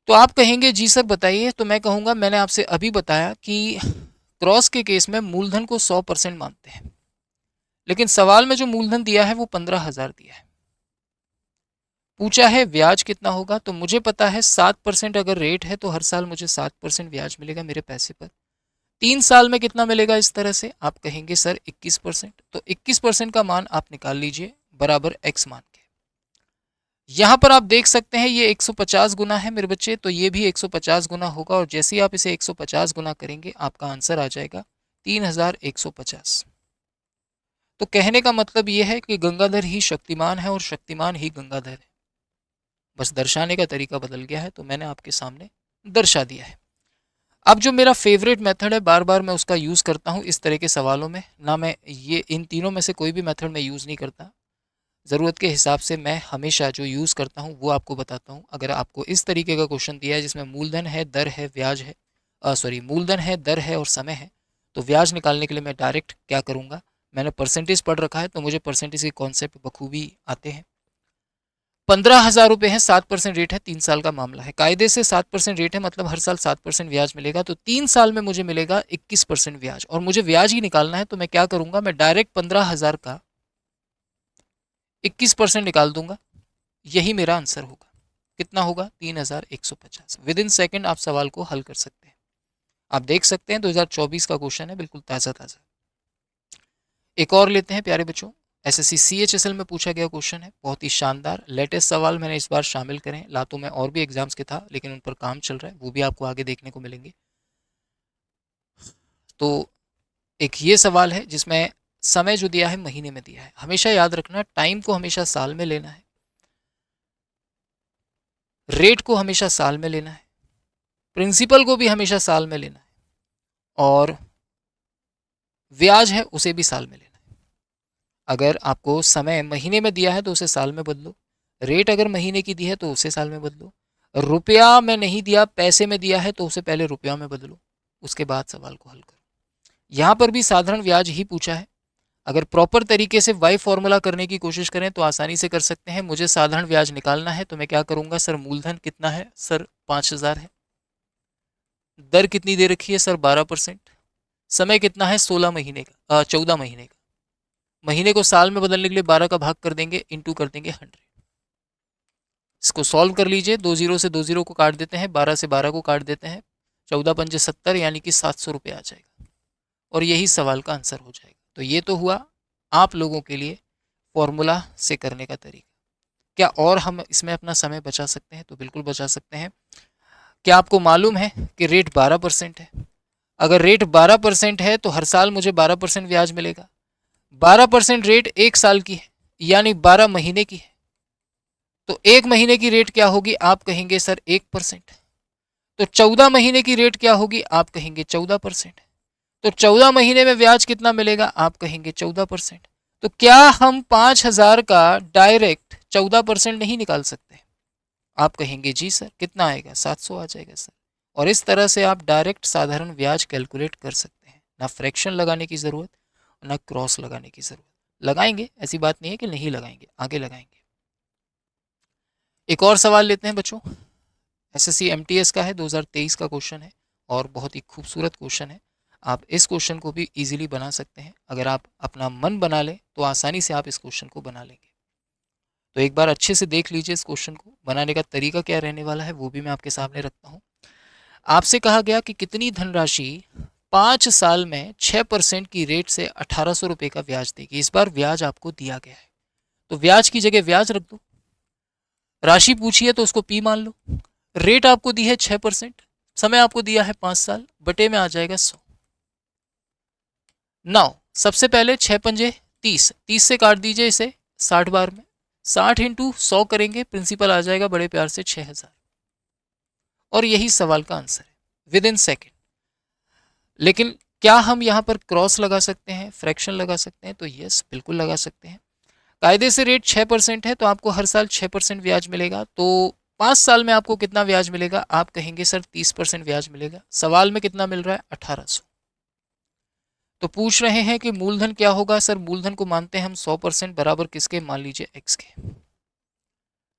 तो आप कहेंगे जी सर बताइए। तो मैं कहूंगा मैंने आपसे अभी बताया कि क्रॉस के केस में मूलधन को 100% मानते हैं, लेकिन सवाल में जो मूलधन दिया है वो 15,000 दिया है। पूछा है ब्याज कितना होगा, तो मुझे पता है 7% अगर रेट है तो हर साल मुझे 7% ब्याज मिलेगा मेरे पैसे पर। 3 साल में कितना मिलेगा इस तरह से? आप कहेंगे सर 21%। तो 21% का मान आप निकाल लीजिए बराबर x मान के। यहाँ पर आप देख सकते हैं ये 150 गुना है मेरे बच्चे, तो ये भी 150 गुना होगा और जैसे ही आप इसे 150 गुना करेंगे आपका आंसर आ जाएगा 3150। तो कहने का मतलब ये है कि गंगाधर ही शक्तिमान है और शक्तिमान ही गंगाधर है। बस दर्शाने का तरीका बदल गया है, तो मैंने आपके सामने दर्शा दिया है। अब जो मेरा फेवरेट मेथड है, बार बार मैं उसका यूज़ करता हूँ इस तरह के सवालों में ना। मैं ये इन तीनों में से कोई भी मेथड मैं यूज़ नहीं करता, ज़रूरत के हिसाब से मैं हमेशा जो यूज़ करता हूँ वो आपको बताता हूँ। अगर आपको इस तरीके का क्वेश्चन दिया है जिसमें मूलधन है, दर है, ब्याज है, सॉरी मूलधन है, दर है और समय है, तो ब्याज निकालने के लिए मैं डायरेक्ट क्या करूँगा, मैंने परसेंटेज पढ़ रखा है तो मुझे परसेंटेज के कॉन्सेप्ट बखूबी आते हैं। 15,000 रुपये है, 7% रेट है, 3 साल का मामला है। कायदे से 7% रेट है मतलब हर साल 7% ब्याज मिलेगा, तो 3 साल में मुझे मिलेगा 21% ब्याज और मुझे ब्याज ही निकालना है। तो मैं क्या करूँगा, मैं डायरेक्ट 15,000 का 21% निकाल दूंगा, यही मेरा आंसर होगा। कितना होगा? 3150। विद इन सेकेंड आप सवाल को हल कर सकते हैं। आप देख सकते हैं 2024 का क्वेश्चन है, बिल्कुल ताज़ा ताज़ा। एक और लेते हैं प्यारे बच्चों, एसएससी सीएचएसएल में पूछा गया क्वेश्चन है, बहुत ही शानदार लेटेस्ट सवाल मैंने इस बार शामिल करें। लातों में और भी एग्जाम्स के था लेकिन उन पर काम चल रहा है, वो भी आपको आगे देखने को मिलेंगे। तो एक ये सवाल है जिसमें समय जो दिया है महीने में दिया है। हमेशा याद रखना टाइम को हमेशा साल में लेना है, रेट को हमेशा साल में लेना है, प्रिंसिपल को भी हमेशा साल में लेना है, और ब्याज है उसे भी साल में लेना है। अगर आपको समय महीने में दिया है तो उसे साल में बदलो, रेट अगर महीने की दी है तो उसे साल में बदलो, रुपया में नहीं दिया पैसे में दिया है तो उसे पहले रुपया में बदलो, उसके बाद सवाल को हल करो। यहाँ पर भी साधारण ब्याज ही पूछा है। अगर प्रॉपर तरीके से वाई फॉर्मूला करने की कोशिश करें तो आसानी से कर सकते हैं। मुझे साधारण ब्याज निकालना है तो मैं क्या करूंगा, सर मूलधन कितना है, सर 5,000 है, दर कितनी दे रखी है, सर 12%, समय कितना है 16 महीने का, 14 महीने का, महीने को साल में बदलने के लिए 12 का भाग कर देंगे, इंटू कर देंगे 100। इसको सॉल्व कर लीजिए, 2 जीरो से 2 जीरो को काट देते हैं, 12 से 12 को काट देते हैं, 14 पंजे 70, यानी कि 700 रुपये आ जाएगा, और यही सवाल का आंसर हो जाएगा। तो ये तो हुआ आप लोगों के लिए फॉर्मूला से करने का तरीका। क्या और हम इसमें अपना समय बचा सकते हैं? तो बिल्कुल बचा सकते हैं। क्या आपको मालूम है कि रेट 12% है? अगर रेट 12% है तो हर साल मुझे 12% ब्याज मिलेगा। 12% रेट 1 साल की है, यानी 12 महीने की है। तो 1 महीने की रेट क्या होगी, आप कहेंगे सर 1%। तो 14 महीने की रेट क्या होगी, आप कहेंगे 14%। तो 14 महीने में ब्याज कितना मिलेगा, आप कहेंगे 14%। तो क्या हम 5,000 का डायरेक्ट 14% नहीं निकाल सकते? आप कहेंगे जी सर, कितना आएगा, 700 आ जाएगा सर। और इस तरह से आप डायरेक्ट साधारण ब्याज कैलकुलेट कर सकते हैं, ना फ्रैक्शन लगाने की ज़रूरत, ना क्रॉस लगाने की ज़रूरत। लगाएंगे, ऐसी बात नहीं है कि नहीं लगाएंगे, आगे लगाएंगे। एक और सवाल लेते हैं बच्चों, एसएससी एमटीएस का है, 2023 का क्वेश्चन है, और बहुत ही खूबसूरत क्वेश्चन है। आप इस क्वेश्चन को भी इजीली बना सकते हैं। अगर आप अपना मन बना लें तो आसानी से आप इस क्वेश्चन को बना लेंगे। तो एक बार अच्छे से देख लीजिए इस क्वेश्चन को, बनाने का तरीका क्या रहने वाला है वो भी मैं आपके सामने रखता हूँ। आपसे कहा गया कि कितनी धनराशि 5 साल में 6% की रेट से 1,800 रुपये का ब्याज देगी। इस बार ब्याज आपको दिया गया है, तो ब्याज की जगह ब्याज रख दो, राशि पूछी है तो उसको पी मान लो, रेट आपको दी है 6%, समय आपको दिया है 5 साल, बटे में आ जाएगा 100। नाउ सबसे पहले 6 पंजे 30, 30 से काट दीजिए इसे 60 बार में, 60 इंटू 100 करेंगे, प्रिंसिपल आ जाएगा बड़े प्यार से 6,000। और यही सवाल का आंसर है विद इन सेकेंड। लेकिन क्या हम यहाँ पर क्रॉस लगा सकते हैं, फ्रैक्शन लगा सकते हैं? तो यस, बिल्कुल लगा सकते हैं। कायदे से रेट 6% है तो आपको हर साल 6% ब्याज मिलेगा। तो 5 साल में आपको कितना ब्याज मिलेगा? आप कहेंगे सर 30% ब्याज मिलेगा। सवाल में कितना मिल रहा है? 1,800। तो पूछ रहे हैं कि मूलधन क्या होगा? सर मूलधन को मानते हैं हम 100% बराबर किसके? मान लीजिए x के।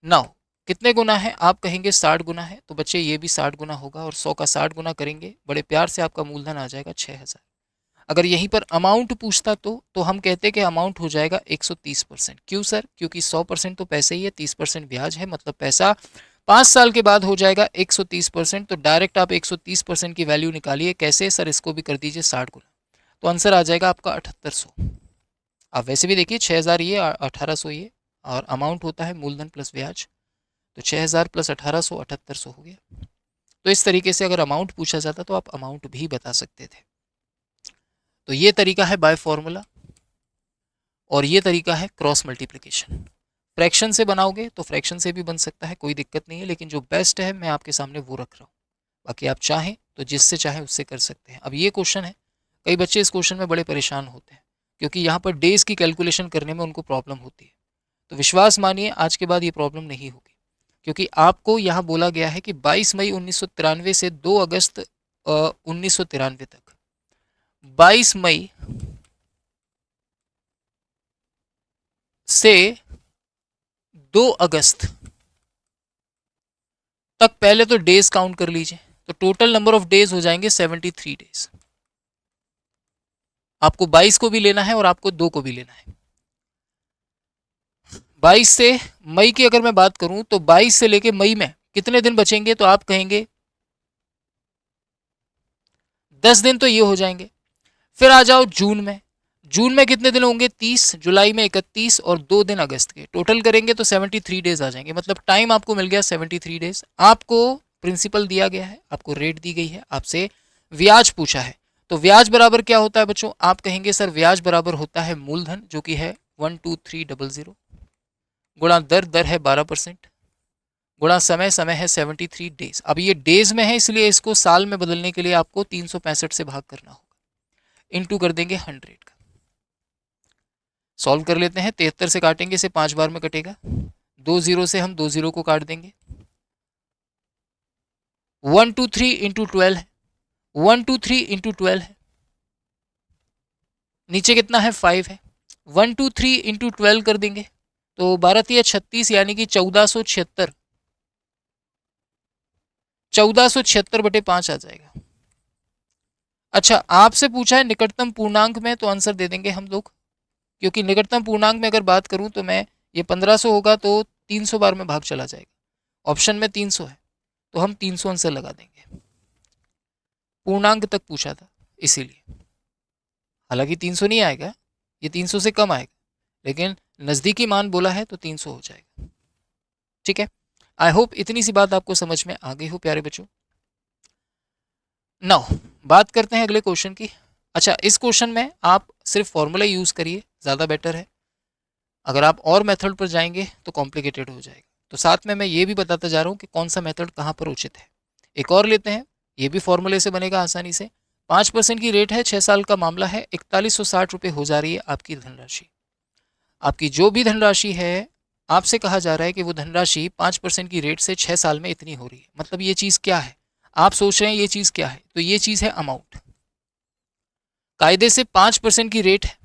नाउ कितने गुना है? आप कहेंगे 60 गुना है, तो बच्चे ये भी 60 गुना होगा, और 100 का 60 गुना करेंगे, बड़े प्यार से आपका मूलधन आ जाएगा 6,000। अगर यहीं पर अमाउंट पूछता तो हम कहते कि अमाउंट हो जाएगा 130%। क्यों सर? क्योंकि 100% तो पैसे ही है, 30% ब्याज है, मतलब पैसा 5 साल के बाद हो जाएगा 130%। तो डायरेक्ट आप 130% की वैल्यू निकालिए। कैसे सर? इसको भी कर दीजिए 60 गुना, तो आंसर आ जाएगा आपका 7,800। आप वैसे भी देखिए 6,000 ये, 1,800 ये, और अमाउंट होता है मूलधन प्लस ब्याज, तो 6,000 प्लस 1,800 7,800 हो गया। तो इस तरीके से अगर अमाउंट पूछा जाता तो आप अमाउंट भी बता सकते थे। तो ये तरीका है बाय फॉर्मूला, और ये तरीका है क्रॉस मल्टीप्लिकेशन। फ्रैक्शन से बनाओगे तो फ्रैक्शन से भी बन सकता है, कोई दिक्कत नहीं है, लेकिन जो बेस्ट है मैं आपके सामने वो रख रहा हूँ। बाकी आप चाहें तो जिससे चाहें उससे कर सकते हैं। अब ये क्वेश्चन है, कई बच्चे इस क्वेश्चन में बड़े परेशान होते हैं क्योंकि यहाँ पर डेज की कैलकुलेशन करने में उनको प्रॉब्लम होती है। तो विश्वास मानिए आज के बाद ये प्रॉब्लम नहीं होगी, क्योंकि आपको यहाँ बोला गया है कि 22 मई 1993 से 2 अगस्त 1993 तक, 22 मई से 2 अगस्त तक पहले तो डेज काउंट कर लीजिए, तो टोटल नंबर ऑफ डेज हो जाएंगे 73 डेज। आपको 22 को भी लेना है और आपको 2 को भी लेना है। 22 से मई की अगर मैं बात करूं तो 22 से लेके मई में कितने दिन बचेंगे? तो आप कहेंगे 10 दिन, तो ये हो जाएंगे। फिर आ जाओ जून में, जून में कितने दिन होंगे? 30, जुलाई में 31, और 2 दिन अगस्त के, टोटल करेंगे तो 73 डेज आ जाएंगे। मतलब टाइम आपको मिल गया 73 डेज। आपको प्रिंसिपल दिया गया है, आपको रेट दी गई है, आपसे ब्याज पूछा है। तो ब्याज बराबर क्या होता है बच्चों? आप कहेंगे सर ब्याज बराबर होता है मूलधन, जो कि है 12300, गुणा दर, दर है 12%, गुणा समय, समय है 73 डेज। अब ये डेज में है इसलिए इसको साल में बदलने के लिए आपको 365 से भाग करना होगा, इनटू कर देंगे 100 का। सॉल्व कर लेते हैं। 73 से काटेंगे, इसे 5 बार में कटेगा। 2 जीरो से हम 2 जीरो को काट देंगे। 123 इंटू 12 है, 123 इंटू 12 है, नीचे कितना है 5 है। 123 इंटू 12 कर देंगे तो 12 36 यानी कि 1476, 1476 बटे 5 आ जाएगा। अच्छा, आपसे पूछा है निकटतम पूर्णांक में, तो आंसर दे देंगे हम लोग, क्योंकि निकटतम पूर्णांक में अगर बात करूं तो मैं ये 1500 होगा तो 300 बार में भाग चला जाएगा। ऑप्शन में 300 है तो हम 300 आंसर लगा देंगे। पूर्णांक तक पूछा था इसीलिए, हालांकि 300 नहीं आएगा, ये 300 से कम आएगा, लेकिन नज़दीकी मान बोला है तो 300 हो जाएगा। ठीक है, आई होप इतनी सी बात आपको समझ में आ गई हो प्यारे बच्चों। नाउ बात करते हैं अगले क्वेश्चन की। अच्छा, इस क्वेश्चन में आप सिर्फ फॉर्मूला यूज़ करिए, ज़्यादा बेटर है। अगर आप और मेथड पर जाएंगे तो कॉम्प्लिकेटेड हो जाएगा। तो साथ में मैं ये भी बताता जा रहा हूँ कि कौन सा मेथड कहाँ पर उचित है। एक और लेते हैं, ये भी फॉर्मूले से बनेगा आसानी से। 5% की रेट है, 6 साल का मामला है, 4160 रुपये हो जा रही है आपकी धनराशि। आपकी जो भी धनराशि है, आपसे कहा जा रहा है कि वो धनराशि 5% की रेट से 6 साल में इतनी हो रही है। मतलब ये चीज़ क्या है, आप सोच रहे हैं ये चीज़ क्या है, तो ये चीज़ है अमाउंट। कायदे से 5% की रेट है,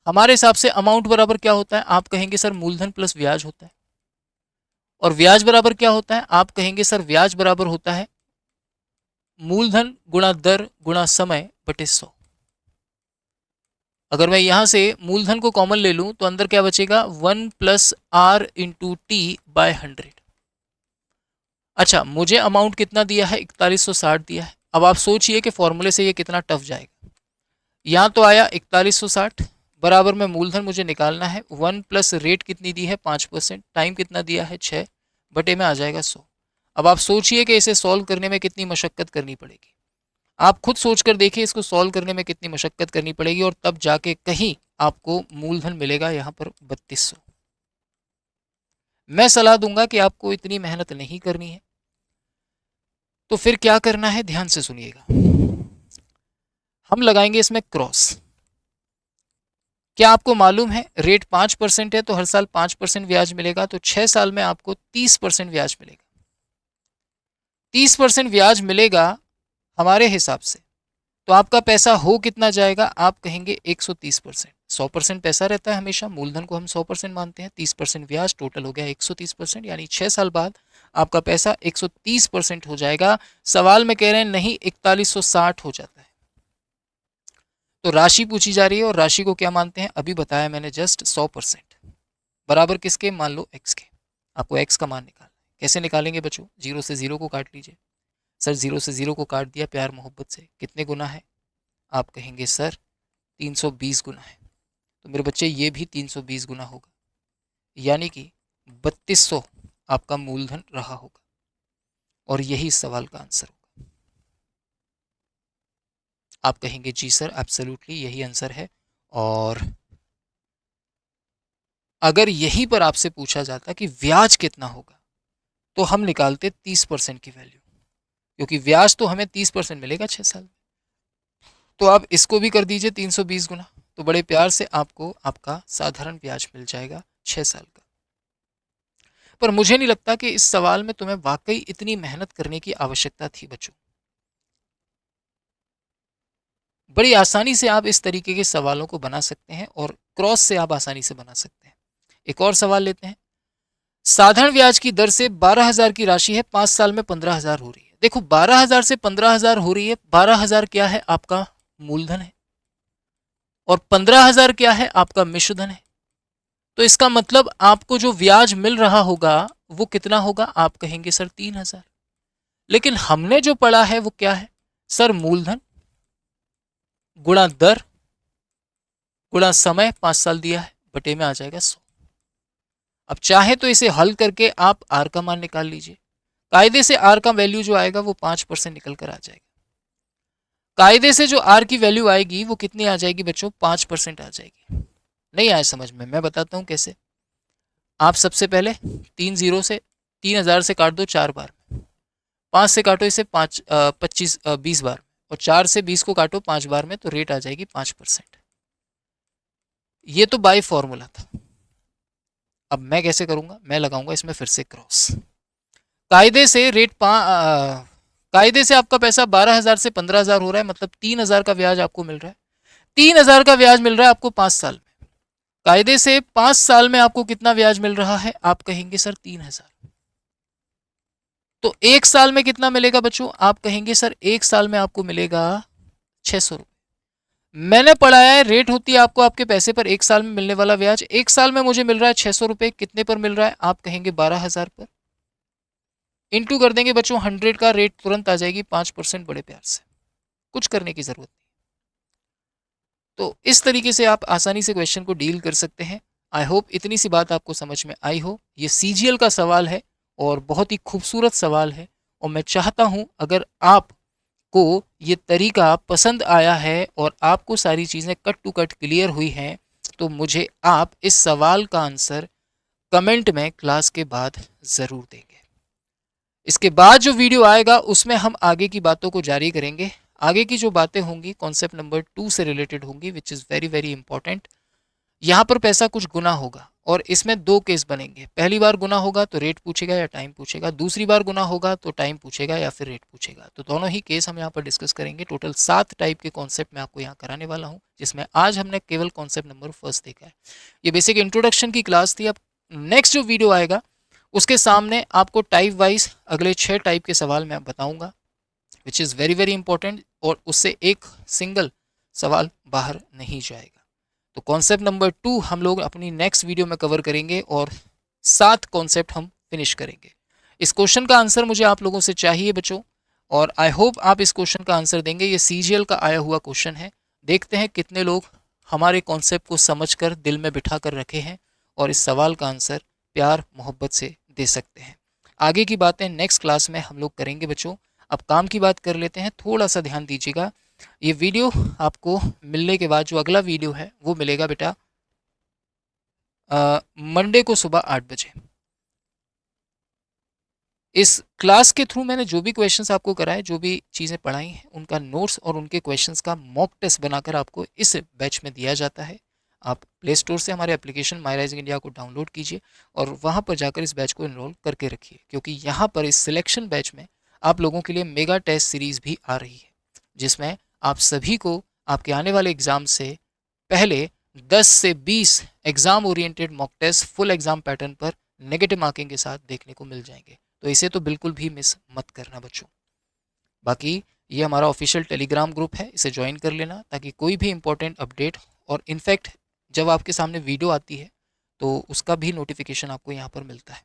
हमारे हिसाब से अमाउंट बराबर क्या होता है, आप कहेंगे सर मूलधन प्लस ब्याज होता है। और ब्याज बराबर क्या होता है, आप कहेंगे सर ब्याज बराबर होता है मूलधन गुणा दर गुणा समय बटे 100। अगर मैं यहां से मूलधन को कॉमन ले लूं तो अंदर क्या बचेगा, 1 plus R into T by 100। अच्छा, मुझे अमाउंट कितना दिया है, 4160 दिया है। अब आप सोचिए कि फॉर्मूले से ये कितना टफ जाएगा। यहाँ तो आया 4160 बराबर में मूलधन मुझे निकालना है, 1 प्लस रेट कितनी दी है 5%, टाइम कितना दिया है 6, बटे में आ जाएगा 100। अब आप सोचिए कि इसे सॉल्व करने में कितनी मशक्कत करनी पड़ेगी। आप खुद सोचकर देखिए इसको सॉल्व करने में कितनी मशक्कत करनी पड़ेगी, और तब जाके कहीं आपको मूलधन मिलेगा यहाँ पर 3200। मैं सलाह दूंगा कि आपको इतनी मेहनत नहीं करनी है। तो फिर क्या करना है, ध्यान से सुनिएगा। हम लगाएंगे इसमें क्रॉस। क्या आपको मालूम है रेट 5% है तो हर साल 5% ब्याज मिलेगा, तो 6 साल में आपको 30% ब्याज मिलेगा। 30% ब्याज मिलेगा हमारे हिसाब से, तो आपका पैसा हो कितना जाएगा, आप कहेंगे 130%। 100% पैसा रहता है हमेशा, मूलधन को हम 100% मानते हैं, 30% ब्याज, टोटल हो गया 130%, यानी 6 साल बाद आपका पैसा 130% हो जाएगा। सवाल में कह रहे हैं नहीं 4160 हो जाता है। तो राशि पूछी जा रही है और राशि को क्या मानते हैं, अभी बताया मैंने जस्ट 100%। बराबर किसके, मान लो x के। आपको x का मान निकालना है। कैसे निकालेंगे बच्चों, 0 से 0 को काट लीजिए। सर 0 से 0 को काट दिया प्यार मोहब्बत से, कितने गुना है, आप कहेंगे सर 320 गुना है। तो मेरे बच्चे ये भी 320 गुना होगा, यानी कि 3200 आपका मूलधन रहा होगा, और यही इस सवाल का आंसर होगा। आप कहेंगे जी सर एब्सोल्युटली यही आंसर है। और अगर यहीं पर आपसे पूछा जाता कि ब्याज कितना होगा, तो हम निकालते 30% की वैल्यू, क्योंकि ब्याज तो हमें 30% मिलेगा 6 साल में। तो आप इसको भी कर दीजिए 320 गुना, तो बड़े प्यार से आपको आपका साधारण ब्याज मिल जाएगा 6 साल का। पर मुझे नहीं लगता कि इस सवाल में तुम्हें वाकई इतनी मेहनत करने की आवश्यकता थी बच्चों। बड़ी आसानी से आप इस तरीके के सवालों को बना सकते हैं, और क्रॉस से आप आसानी से बना सकते हैं। एक और सवाल लेते हैं। साधारण ब्याज की दर से 12,000 की राशि है, 5 साल में 15,000 हो रही है। देखो 12,000 से 15,000 हो रही है, 12,000 क्या है आपका मूलधन है, और 15,000 क्या है आपका मिश्रधन है। तो इसका मतलब आपको जो ब्याज मिल रहा होगा वो कितना होगा, आप कहेंगे सर 3,000। लेकिन हमने जो पढ़ा है वो क्या है सर, मूलधन गुणा दर गुणा समय, 5 साल दिया है, बटे में आ जाएगा 100। अब चाहे तो इसे हल करके आप आर का मान निकाल लीजिए। कायदे से आर का वैल्यू जो आएगा वो 5% निकल कर आ जाएगा। कायदे से जो आर की वैल्यू आएगी वो कितनी आ जाएगी बच्चों, 5% आ जाएगी। नहीं आया समझ में, मैं बताता हूं कैसे। आप सबसे पहले 3 जीरो से 3000 से काट दो 4 बार में, 5 से काटो इसे 20 बार में, और 4 से 20 को काटो 5 बार में, तो रेट आ जाएगी 5%। ये तो बाय फॉर्मूला था। अब मैं कैसे करूंगा, मैं लगाऊंगा इसमें फिर से क्रॉस। कायदे से कायदे से आपका पैसा 12,000 से 15,000 हो रहा है, मतलब 3,000 का ब्याज आपको मिल रहा है। 3,000 का ब्याज मिल रहा है आपको 5 साल में। कायदे से 5 साल में आपको कितना ब्याज मिल रहा है, आप कहेंगे सर 3,000। तो 1 साल में कितना मिलेगा बच्चों, आप कहेंगे सर 1 साल में आपको मिलेगा 600 रुपये। मैंने पढ़ाया है, रेट होती है आपको आपके पैसे पर 1 साल में मिलने वाला ब्याज। 1 साल में मुझे मिल रहा है 600 रुपये, कितने पर मिल रहा है, आप कहेंगे 12,000 पर। इंटू कर देंगे बच्चों 100 का, रेट तुरंत आ जाएगी 5% बड़े प्यार से, कुछ करने की जरूरत नहीं। तो इस तरीके से आप आसानी से क्वेश्चन को डील कर सकते हैं। आई होप इतनी सी बात आपको समझ में आई हो। ये सीजीएल का सवाल है और बहुत ही खूबसूरत सवाल है, और मैं चाहता हूं अगर आपको ये तरीका पसंद आया है और आपको सारी चीज़ें कट टू कट क्लियर हुई हैं, तो मुझे आप इस सवाल का आंसर कमेंट में क्लास के बाद ज़रूर देंगे। इसके बाद जो वीडियो आएगा उसमें हम आगे की बातों को जारी करेंगे। आगे की जो बातें होंगी कॉन्सेप्ट नंबर 2 से रिलेटेड होंगी, which is very very important. यहाँ पर पैसा कुछ गुना होगा और इसमें 2 केस बनेंगे। पहली बार गुना होगा तो रेट पूछेगा या टाइम पूछेगा, दूसरी बार गुना होगा तो टाइम पूछेगा या फिर रेट पूछेगा। तो दोनों ही केस हम यहाँ पर डिस्कस करेंगे। टोटल 7 टाइप के कॉन्सेप्ट मैं आपको यहाँ कराने वाला हूँ, जिसमें आज हमने केवल कॉन्सेप्ट नंबर 1 देखा है। ये बेसिक इंट्रोडक्शन की क्लास थी। अब नेक्स्ट जो वीडियो आएगा उसके सामने आपको टाइप वाइज अगले 6 टाइप के सवाल मैं बताऊंगा, which is very very important, और उससे एक सिंगल सवाल बाहर नहीं जाएगा। तो कॉन्सेप्ट नंबर 2 हम लोग अपनी नेक्स्ट वीडियो में कवर करेंगे और 7 कॉन्सेप्ट हम फिनिश करेंगे। इस क्वेश्चन का आंसर मुझे आप लोगों से चाहिए बच्चों, और आई होप आप इस क्वेश्चन का आंसर देंगे। ये सीजीएल का आया हुआ क्वेश्चन है। देखते हैं कितने लोग हमारे कॉन्सेप्ट को समझकर दिल में बिठा कर रखे हैं और इस सवाल का आंसर प्यार मोहब्बत से दे सकते हैं। आगे की बातें नेक्स्ट क्लास में हम लोग करेंगे बच्चों। अब काम की बात कर लेते हैं, थोड़ा सा ध्यान दीजिएगा। ये वीडियो आपको मिलने के बाद जो अगला वीडियो है वो मिलेगा बेटा मंडे को सुबह 8 बजे। इस क्लास के थ्रू मैंने जो भी क्वेश्चंस आपको कराए, जो भी चीज़ें पढ़ाई हैं, उनका नोट्स और उनके क्वेश्चंस का मॉक टेस्ट बनाकर आपको इस बैच में दिया जाता है। आप प्ले स्टोर से हमारे एप्लीकेशन माई राइजिंग इंडिया को डाउनलोड कीजिए और वहाँ पर जाकर इस बैच को इनरोल करके रखिए, क्योंकि यहाँ पर इस सिलेक्शन बैच में आप लोगों के लिए मेगा टेस्ट सीरीज़ भी आ रही है, जिसमें आप सभी को आपके आने वाले एग्ज़ाम से पहले 10 से 20 exam oriented mock test full exam pattern पर नेगेटिव मार्किंग के साथ देखने को मिल जाएंगे। तो इसे तो बिल्कुल भी मिस मत करना बच्चों। बाकी ये हमारा ऑफिशियल टेलीग्राम ग्रुप है, इसे ज्वाइन कर लेना ताकि कोई भी इंपॉर्टेंट अपडेट, और इनफैक्ट जब आपके सामने वीडियो आती है तो उसका भी नोटिफिकेशन आपको यहाँ पर मिलता है।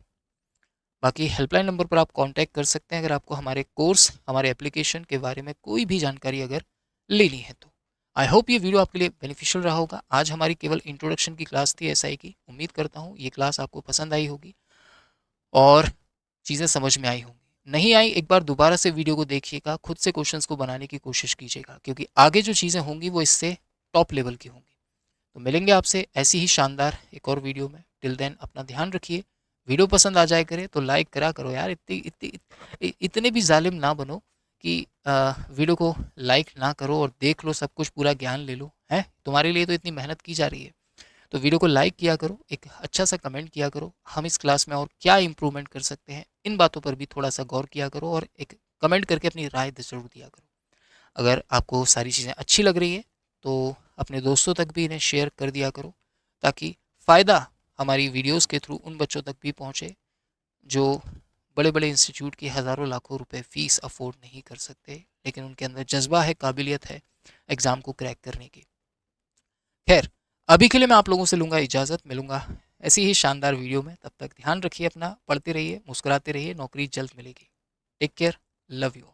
बाकी हेल्पलाइन नंबर पर आप कांटेक्ट कर सकते हैं अगर आपको हमारे कोर्स, हमारे एप्लीकेशन के बारे में कोई भी जानकारी अगर लेनी है तो। आई होप ये वीडियो आपके लिए बेनिफिशियल रहा होगा। आज हमारी केवल इंट्रोडक्शन की क्लास थी एसआई की। उम्मीद करता हूँ ये क्लास आपको पसंद आई होगी और चीज़ें समझ में आई होंगी। नहीं आई, एक बार दोबारा से वीडियो को देखिएगा, खुद से क्वेश्चंस को बनाने की कोशिश कीजिएगा, क्योंकि आगे जो चीज़ें होंगी वो इससे टॉप लेवल की होंगी। तो मिलेंगे आपसे ऐसी ही शानदार एक और वीडियो में। टिल देन अपना ध्यान रखिए। वीडियो पसंद आ जाए करे तो लाइक करा करो यार, इतने भी जालिम ना बनो कि वीडियो को लाइक ना करो और देख लो सब कुछ, पूरा ज्ञान ले लो। है तुम्हारे लिए तो इतनी मेहनत की जा रही है, तो वीडियो को लाइक किया करो, एक अच्छा सा कमेंट किया करो, हम इस क्लास में और क्या इम्प्रूवमेंट कर सकते हैं इन बातों पर भी थोड़ा सा गौर किया करो, और एक कमेंट करके अपनी राय ज़रूर दिया करो। अगर आपको सारी चीज़ें अच्छी लग रही है तो अपने दोस्तों तक भी इन्हें शेयर कर दिया करो, ताकि फ़ायदा हमारी वीडियोस के थ्रू उन बच्चों तक भी पहुँचे जो बड़े बड़े इंस्टीट्यूट की हज़ारों लाखों रुपए फ़ीस अफोर्ड नहीं कर सकते, लेकिन उनके अंदर जज्बा है, काबिलियत है एग्ज़ाम को क्रैक करने की। खैर, अभी के लिए मैं आप लोगों से लूँगा इजाज़त, मिलूँगा ऐसी ही शानदार वीडियो में। तब तक ध्यान रखिए अपना, पढ़ते रहिए, मुस्कुराते रहिए, नौकरी जल्द मिलेगी। Take care, love you.